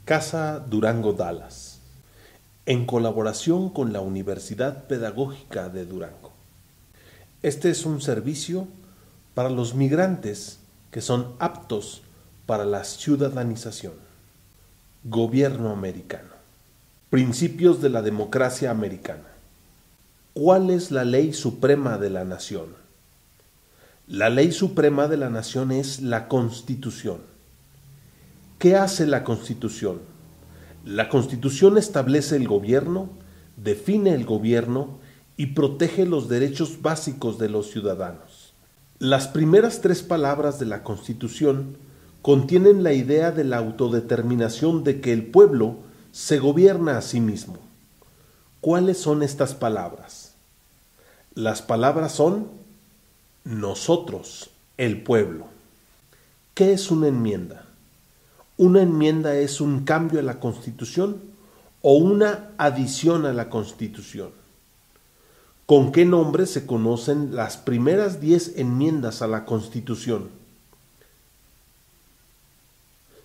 Casa Durango Dallas, en colaboración con la Universidad Pedagógica de Durango. Este es un servicio para los migrantes que son aptos para la ciudadanización. Gobierno americano. Principios de la democracia americana. ¿Cuál es la ley suprema de la nación? La ley suprema de la nación es la Constitución. ¿Qué hace la Constitución? La Constitución establece el gobierno, define el gobierno y protege los derechos básicos de los ciudadanos. Las primeras 3 palabras de la Constitución contienen la idea de la autodeterminación de que el pueblo se gobierna a sí mismo. ¿Cuáles son estas palabras? Las palabras son nosotros, el pueblo. ¿Qué es una enmienda? ¿Una enmienda es un cambio a la Constitución o una adición a la Constitución? ¿Con qué nombre se conocen las primeras 10 enmiendas a la Constitución?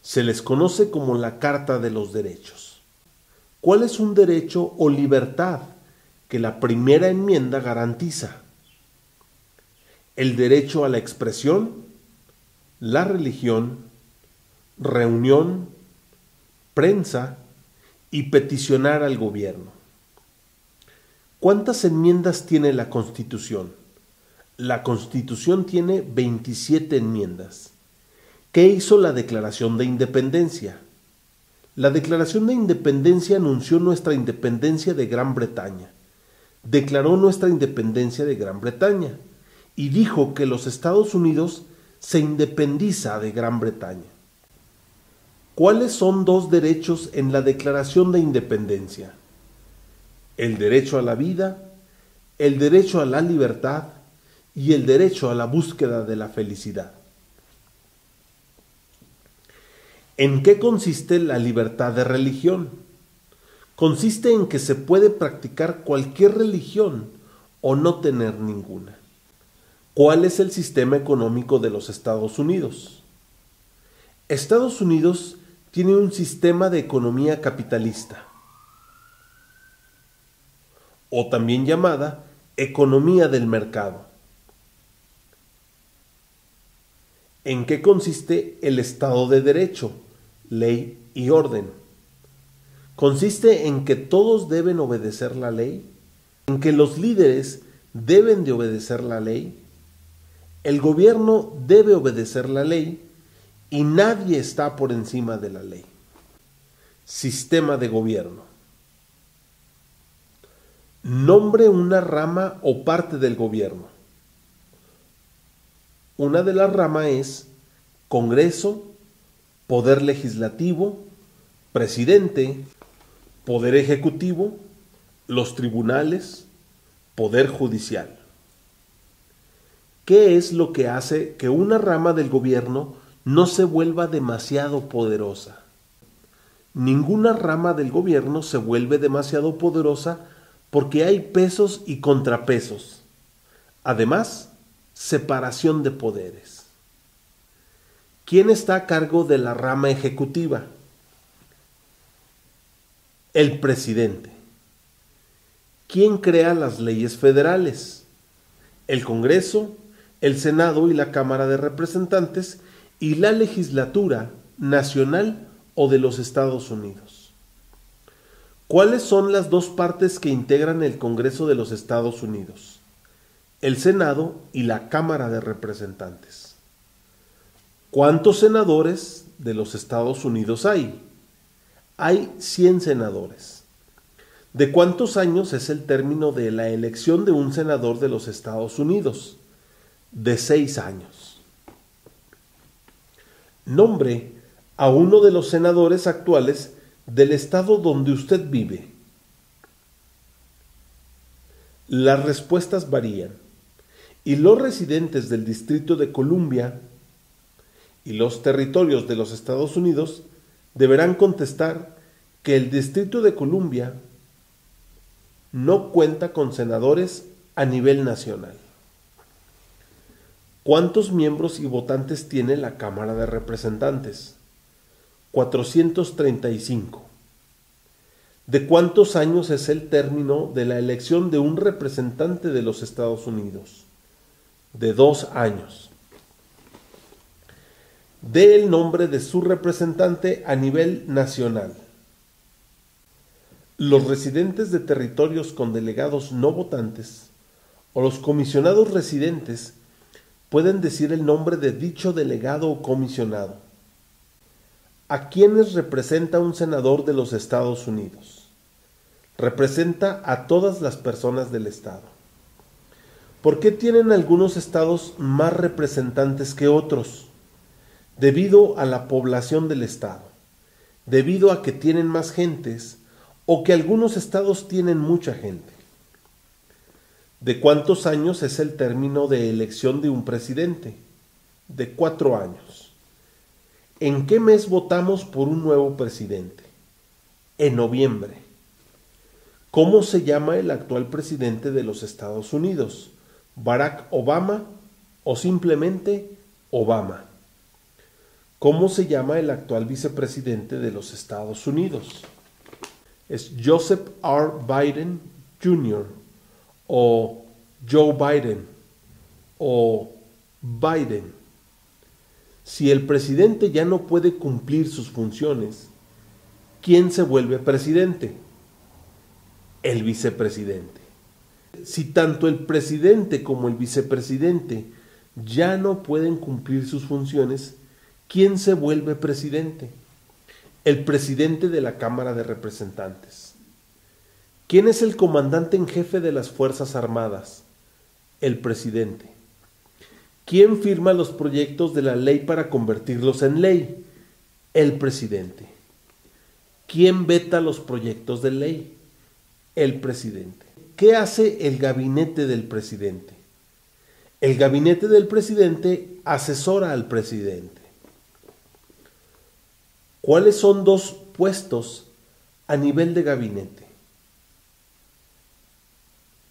Se les conoce como la Carta de los Derechos. ¿Cuál es un derecho o libertad que la primera enmienda garantiza? El derecho a la expresión, la religión, reunión, prensa y peticionar al gobierno. ¿Cuántas enmiendas tiene la Constitución? La Constitución tiene 27 enmiendas. ¿Qué hizo la Declaración de Independencia? La Declaración de Independencia anunció nuestra independencia de Gran Bretaña. Declaró nuestra independencia de Gran Bretaña y dijo que los Estados Unidos se independiza de Gran Bretaña. ¿Cuáles son 2 derechos en la Declaración de Independencia? El derecho a la vida, el derecho a la libertad y el derecho a la búsqueda de la felicidad. ¿En qué consiste la libertad de religión? Consiste en que se puede practicar cualquier religión o no tener ninguna. ¿Cuál es el sistema económico de los Estados Unidos? Estados Unidos tiene un sistema de economía capitalista, o también llamada economía del mercado. ¿En qué consiste el Estado de Derecho, ley y orden? Consiste en que todos deben obedecer la ley, en que los líderes deben de obedecer la ley, el gobierno debe obedecer la ley y nadie está por encima de la ley. Sistema de gobierno. Nombre una rama o parte del gobierno. Una de las ramas es Congreso, Poder Legislativo, Presidente, Poder Ejecutivo, los tribunales, Poder Judicial. ¿Qué es lo que hace que una rama del gobierno no se vuelva demasiado poderosa? Ninguna rama del gobierno se vuelve demasiado poderosa porque hay pesos y contrapesos. Además, separación de poderes. ¿Quién está a cargo de la rama ejecutiva? El presidente. ¿Quién crea las leyes federales? El Congreso, el Senado y la Cámara de Representantes y la legislatura nacional o de los Estados Unidos. ¿Cuáles son las 2 partes que integran el Congreso de los Estados Unidos? El Senado y la Cámara de Representantes. ¿Cuántos senadores de los Estados Unidos hay? Hay 100 senadores. ¿De cuántos años es el término de la elección de un senador de los Estados Unidos? De 6 años. Nombre a uno de los senadores actuales del estado donde usted vive. Las respuestas varían y los residentes del Distrito de Columbia y los territorios de los Estados Unidos deberán contestar que el Distrito de Columbia no cuenta con senadores a nivel nacional. ¿Cuántos miembros y votantes tiene la Cámara de Representantes? 435. ¿De cuántos años es el término de la elección de un representante de los Estados Unidos? De 2 años. Dé el nombre de su representante a nivel nacional. Los residentes de territorios con delegados no votantes o los comisionados residentes pueden decir el nombre de dicho delegado o comisionado. ¿A quiénes representa un senador de los Estados Unidos? Representa a todas las personas del estado. ¿Por qué tienen algunos estados más representantes que otros? Debido a la población del estado, debido a que tienen más gentes o que algunos estados tienen mucha gente. ¿De cuántos años es el término de elección de un presidente? De 4 años. ¿En qué mes votamos por un nuevo presidente? En noviembre. ¿Cómo se llama el actual presidente de los Estados Unidos? ¿Barack Obama o simplemente Obama? ¿Cómo se llama el actual vicepresidente de los Estados Unidos? ¿Es Joseph R. Biden Jr. o Joe Biden o Biden? Si el presidente ya no puede cumplir sus funciones, ¿quién se vuelve presidente? El vicepresidente. Si tanto el presidente como el vicepresidente ya no pueden cumplir sus funciones, ¿quién se vuelve presidente? El presidente de la Cámara de Representantes. ¿Quién es el comandante en jefe de las Fuerzas Armadas? El presidente. ¿Quién firma los proyectos de la ley para convertirlos en ley? El presidente. ¿Quién veta los proyectos de ley? El presidente. ¿Qué hace el gabinete del presidente? El gabinete del presidente asesora al presidente. ¿Cuáles son 2 puestos a nivel de gabinete?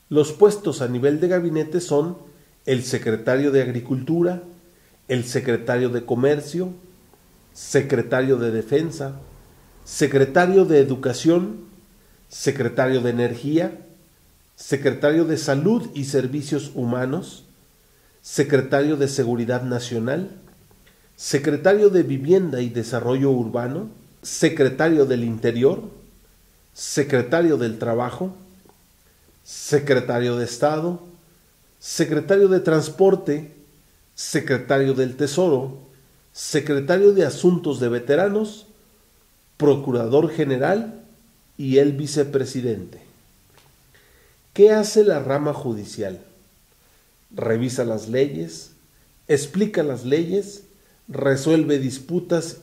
Los puestos a nivel de gabinete son el secretario de Agricultura, el secretario de Comercio, secretario de Defensa, secretario de Educación, secretario de Energía, secretario de Salud y Servicios Humanos, secretario de Seguridad Nacional, secretario de Vivienda y Desarrollo Urbano, secretario del Interior, secretario del Trabajo, secretario de Estado, secretario de Transporte, secretario del Tesoro, secretario de Asuntos de Veteranos, procurador general y el vicepresidente. ¿Qué hace la rama judicial? Revisa las leyes, explica las leyes, resuelve disputas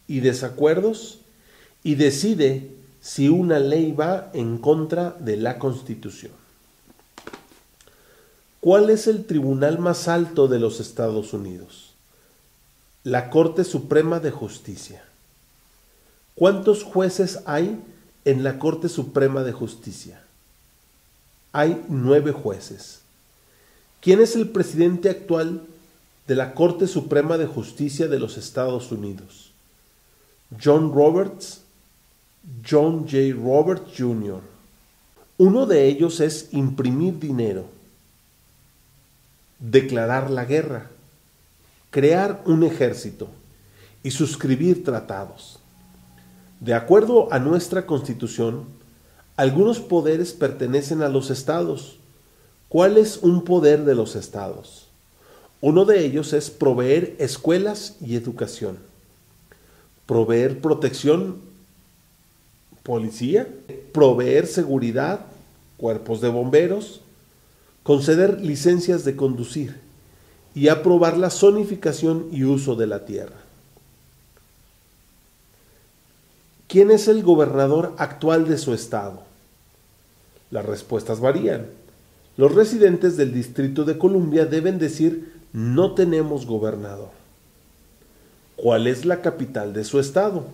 y desacuerdos y decide si una ley va en contra de la Constitución. ¿Cuál es el tribunal más alto de los Estados Unidos? La Corte Suprema de Justicia. ¿Cuántos jueces hay en la Corte Suprema de Justicia? Hay 9 jueces. ¿Quién es el presidente actual de la Corte Suprema de Justicia de los Estados Unidos? John Roberts, John J. Roberts Jr. Uno de ellos es imprimir dinero, declarar la guerra, crear un ejército y suscribir tratados. De acuerdo a nuestra Constitución, algunos poderes pertenecen a los estados. ¿Cuál es un poder de los estados? Uno de ellos es proveer escuelas y educación, proveer protección, policía, proveer seguridad, cuerpos de bomberos, conceder licencias de conducir y aprobar la zonificación y uso de la tierra. ¿Quién es el gobernador actual de su estado? Las respuestas varían. Los residentes del Distrito de Columbia deben decir: no tenemos gobernador. ¿Cuál es la capital de su estado?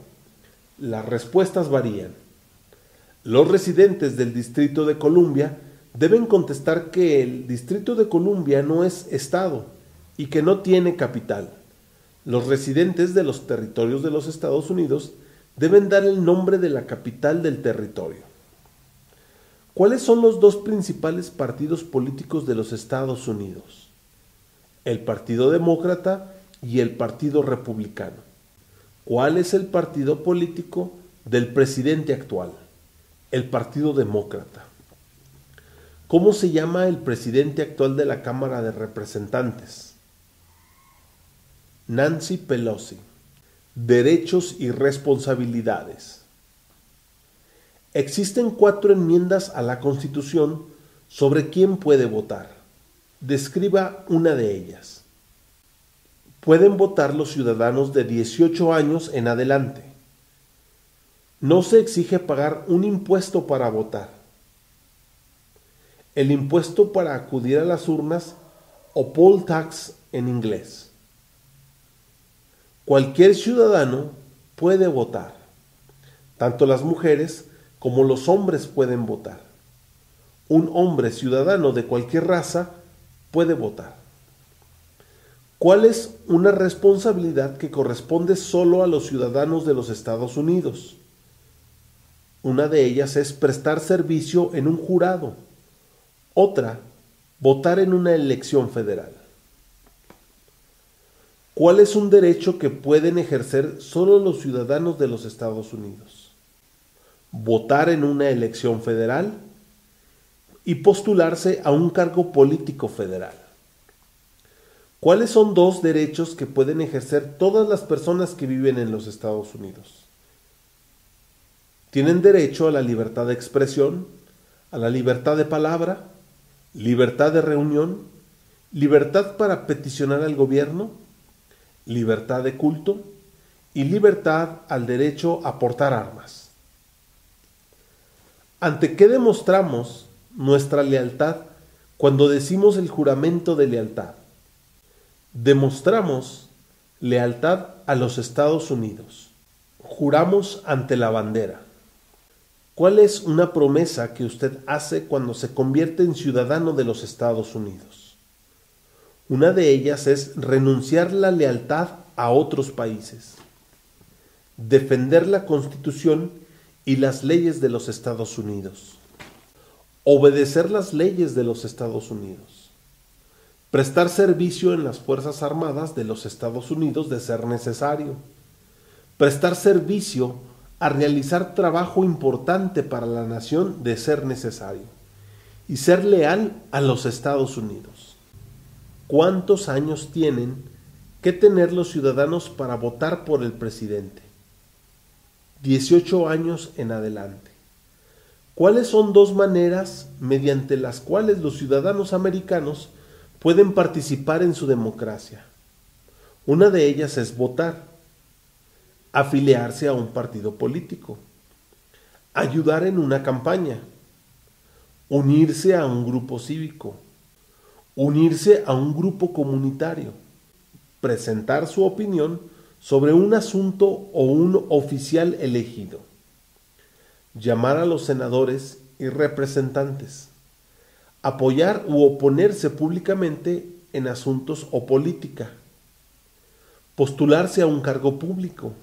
Las respuestas varían. Los residentes del Distrito de Columbia deben contestar que el Distrito de Columbia no es estado y que no tiene capital. Los residentes de los territorios de los Estados Unidos deben dar el nombre de la capital del territorio. ¿Cuáles son los dos principales partidos políticos de los Estados Unidos? El Partido Demócrata y el Partido Republicano. ¿Cuál es el partido político del presidente actual? El Partido Demócrata. ¿Cómo se llama el presidente actual de la Cámara de Representantes? Nancy Pelosi. Derechos y responsabilidades. Existen 4 enmiendas a la Constitución sobre quién puede votar. Describa una de ellas. Pueden votar los ciudadanos de 18 años en adelante. No se exige pagar un impuesto para votar. El impuesto para acudir a las urnas o poll tax en inglés. Cualquier ciudadano puede votar. Tanto las mujeres como los hombres pueden votar. Un hombre ciudadano de cualquier raza puede votar. ¿Cuál es una responsabilidad que corresponde solo a los ciudadanos de los Estados Unidos? Una de ellas es prestar servicio en un jurado. Otra, votar en una elección federal. ¿Cuál es un derecho que pueden ejercer solo los ciudadanos de los Estados Unidos? Votar en una elección federal y postularse a un cargo político federal. ¿Cuáles son 2 derechos que pueden ejercer todas las personas que viven en los Estados Unidos? Tienen derecho a la libertad de expresión, a la libertad de palabra, libertad de reunión, libertad para peticionar al gobierno, libertad de culto y libertad al derecho a portar armas. ¿Ante qué demostramos nuestra lealtad cuando decimos el juramento de lealtad? Demostramos lealtad a los Estados Unidos. Juramos ante la bandera. ¿Cuál es una promesa que usted hace cuando se convierte en ciudadano de los Estados Unidos? Una de ellas es renunciar la lealtad a otros países, defender la Constitución y las leyes de los Estados Unidos, obedecer las leyes de los Estados Unidos, prestar servicio en las Fuerzas Armadas de los Estados Unidos de ser necesario, prestar servicio a realizar trabajo importante para la nación de ser necesario, y ser leal a los Estados Unidos. ¿Cuántos años tienen que tener los ciudadanos para votar por el presidente? 18 años en adelante. ¿Cuáles son 2 maneras mediante las cuales los ciudadanos americanos pueden participar en su democracia? Una de ellas es votar, afiliarse a un partido político, ayudar en una campaña, unirse a un grupo cívico, unirse a un grupo comunitario, presentar su opinión sobre un asunto o un oficial elegido, llamar a los senadores y representantes, apoyar u oponerse públicamente en asuntos o política, postularse a un cargo público,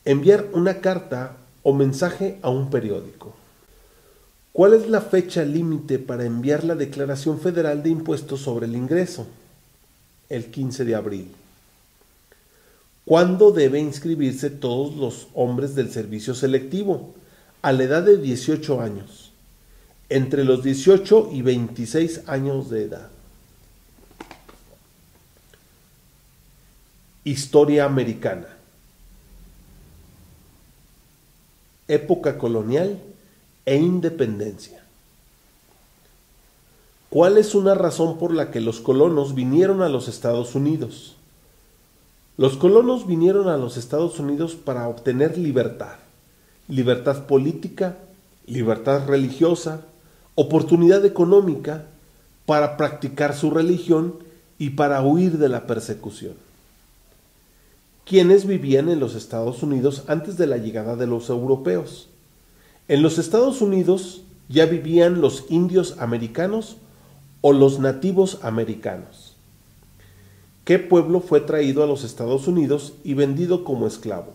enviar una carta o mensaje a un periódico. ¿Cuál es la fecha límite para enviar la Declaración Federal de Impuestos sobre el Ingreso? El 15 de abril. ¿Cuándo debe inscribirse todos los hombres del servicio selectivo? A la edad de 18 años. Entre los 18 y 26 años de edad. Historia americana. Época colonial e independencia. ¿Cuál es una razón por la que los colonos vinieron a los Estados Unidos? Los colonos vinieron a los Estados Unidos para obtener libertad, libertad política, libertad religiosa, oportunidad económica, para practicar su religión y para huir de la persecución. ¿Quiénes vivían en los Estados Unidos antes de la llegada de los europeos? En los Estados Unidos ya vivían los indios americanos o los nativos americanos. ¿Qué pueblo fue traído a los Estados Unidos y vendido como esclavo?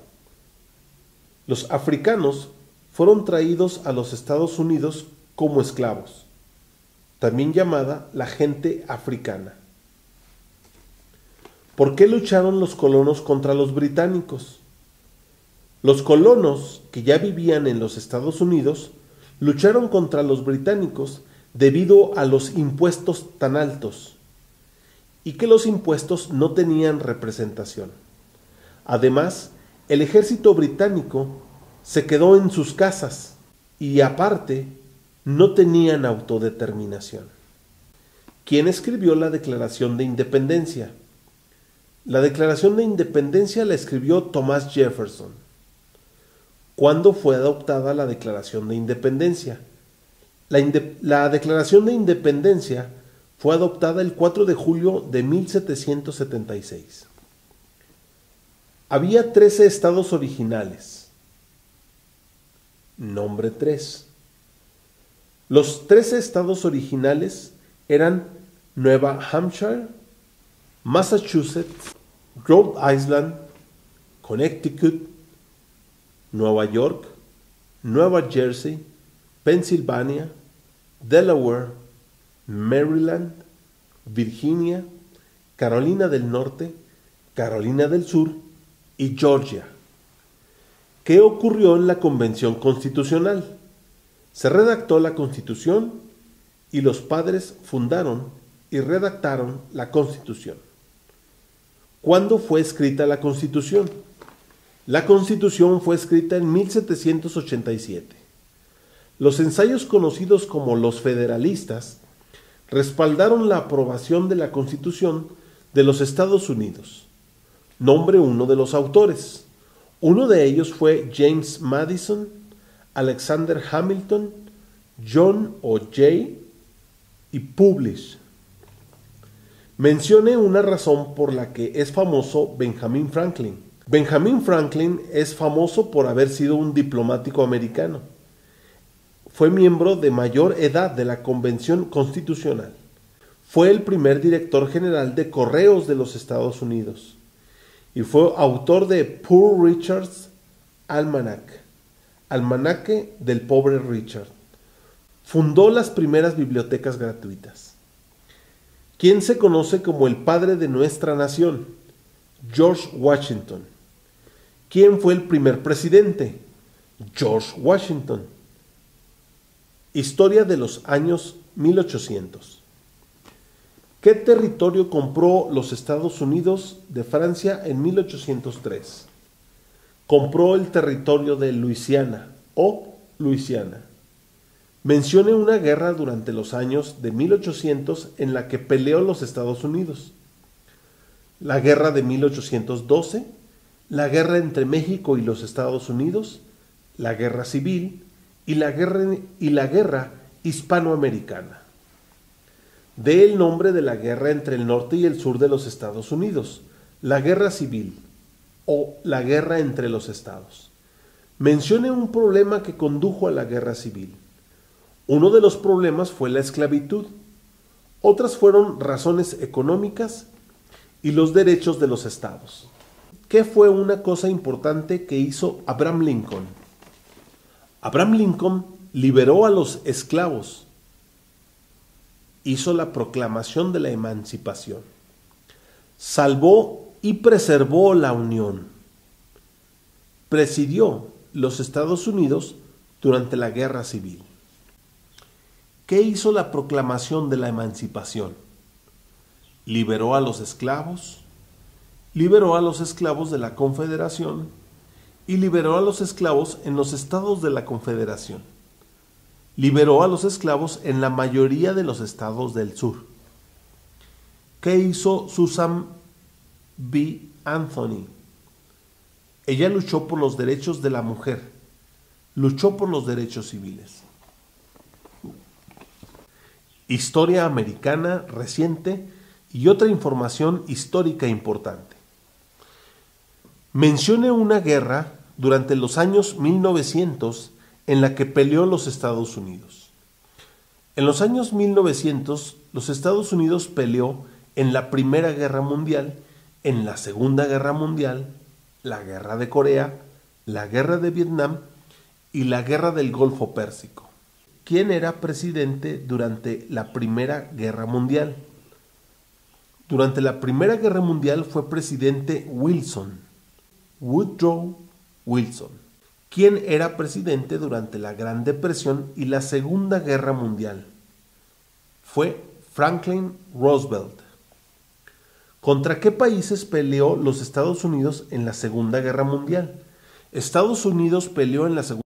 Los africanos fueron traídos a los Estados Unidos como esclavos, también llamada la gente africana. ¿Por qué lucharon los colonos contra los británicos? Los colonos que ya vivían en los Estados Unidos lucharon contra los británicos debido a los impuestos tan altos y que los impuestos no tenían representación. Además, el ejército británico se quedó en sus casas y aparte no tenían autodeterminación. ¿Quién escribió la Declaración de Independencia? La Declaración de Independencia la escribió Thomas Jefferson. ¿Cuándo fue adoptada la Declaración de Independencia? La Declaración de Independencia fue adoptada el 4 de julio de 1776. Había 13 estados originales. Nombre 3. Los 13 estados originales eran Nueva Hampshire, Massachusetts, Rhode Island, Connecticut, Nueva York, Nueva Jersey, Pensilvania, Delaware, Maryland, Virginia, Carolina del Norte, Carolina del Sur y Georgia. ¿Qué ocurrió en la Convención Constitucional? Se redactó la Constitución y los padres fundaron y redactaron la Constitución. ¿Cuándo fue escrita la Constitución? La Constitución fue escrita en 1787. Los ensayos conocidos como los federalistas respaldaron la aprobación de la Constitución de los Estados Unidos. Nombre uno de los autores. Uno de ellos fue James Madison, Alexander Hamilton, John O. Jay y Publish. Mencione una razón por la que es famoso Benjamin Franklin. Benjamin Franklin es famoso por haber sido un diplomático americano. Fue miembro de mayor edad de la Convención Constitucional. Fue el primer director general de Correos de los Estados Unidos y fue autor de Poor Richard's Almanac, Almanaque del pobre Richard. Fundó las primeras bibliotecas gratuitas. ¿Quién se conoce como el padre de nuestra nación? George Washington. ¿Quién fue el primer presidente? George Washington. Historia de los años 1800. ¿Qué territorio compró los Estados Unidos de Francia en 1803? Compró el territorio de Luisiana o Luisiana. Mencione una guerra durante los años de 1800 en la que peleó los Estados Unidos. La guerra de 1812, la guerra entre México y los Estados Unidos, la guerra civil y la guerra hispanoamericana. Dé el nombre de la guerra entre el norte y el sur de los Estados Unidos, la guerra civil o la guerra entre los estados. Mencione un problema que condujo a la guerra civil. Uno de los problemas fue la esclavitud. Otras fueron razones económicas y los derechos de los estados. ¿Qué fue una cosa importante que hizo Abraham Lincoln? Abraham Lincoln liberó a los esclavos. Hizo la proclamación de la emancipación. Salvó y preservó la Unión. Presidió los Estados Unidos durante la Guerra Civil. ¿Qué hizo la proclamación de la emancipación? Liberó a los esclavos, liberó a los esclavos de la Confederación y liberó a los esclavos en los estados de la Confederación. Liberó a los esclavos en la mayoría de los estados del sur. ¿Qué hizo Susan B. Anthony? Ella luchó por los derechos de la mujer, luchó por los derechos civiles. Historia americana reciente y otra información histórica importante. Mencione una guerra durante los años 1900 en la que peleó los Estados Unidos. En los años 1900, los Estados Unidos peleó en la Primera Guerra Mundial, en la Segunda Guerra Mundial, la Guerra de Corea, la Guerra de Vietnam y la Guerra del Golfo Pérsico. ¿Quién era presidente durante la Primera Guerra Mundial? Durante la Primera Guerra Mundial fue presidente Wilson, Woodrow Wilson. ¿Quién era presidente durante la Gran Depresión y la Segunda Guerra Mundial? Fue Franklin Roosevelt. ¿Contra qué países peleó los Estados Unidos en la Segunda Guerra Mundial? Estados Unidos peleó en la Segunda